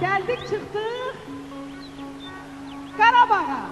Geldik çıktık Karabağ'a.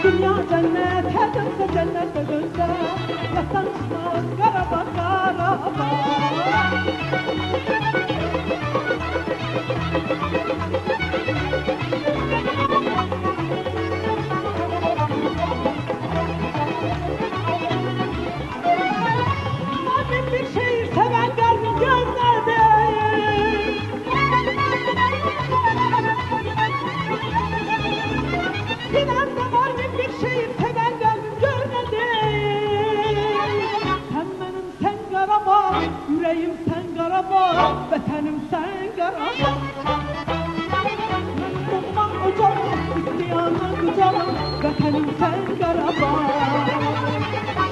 Dünya cennet, her dönse cennete dönse, yatan çıkmaz Karabağ, Karabağ. Madem bir şehir seven kalbin gözlerde, Sinan'da var bir şehir seven kalbim görmedi. Sen benim sen Karabağ, yüreğim sen Karabağ, vatanım sen Karabağ. Doğmam ocağım, istiyanım kucağım, vatanım sen Karabağ.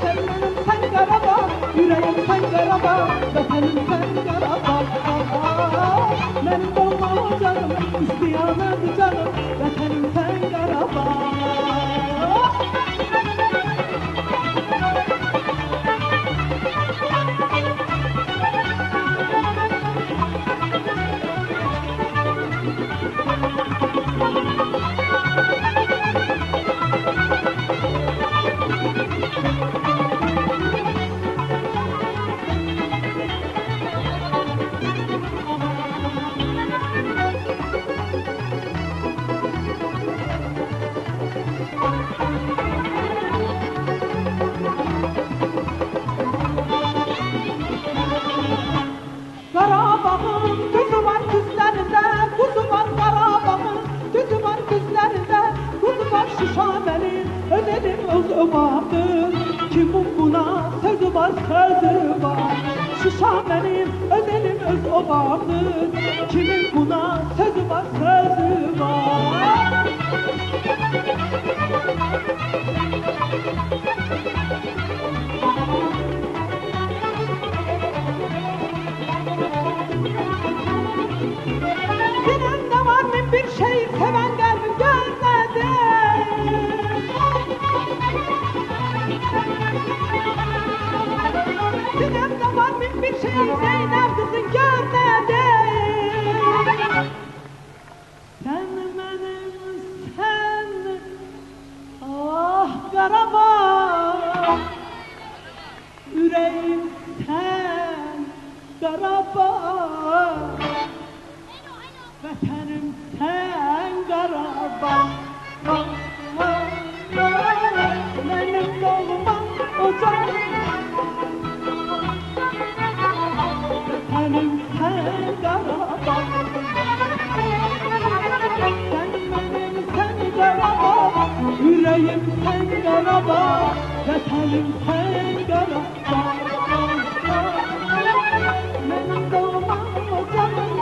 Sen benim sen Karabağ, yüreğim sen Karabağ, vatanım sen Karabağ. Benim doğmam ocağım, istiyanım kucağım, vatanım sen Karabağ. Karabağ'ın gözü var gözlerinde, kuzu var Karabağ'ın gözü var gözlerinde, kuzu var Şişhane'nin ödedim öz öbadır. Kimin buna sözü var sözü var, Şişhane'nin ödedim öz öbadır. Kimin buna sözü var sözü var. Sinan'da var mı bir şey seven kalbim görmedi. Sinan'da var mı bir şey Zeynep kızın görmedi. Sen benim sen, ah Karabağ, yüreğim sen Karabağ. Vatanım sen Karabağ. Benim doğmam ocağım, vatanım sen Karabağ. Sen benim sen Karabağ, yüreğim sen Karabağ, vatanım sen Karabağ. Benim doğmam ocağım,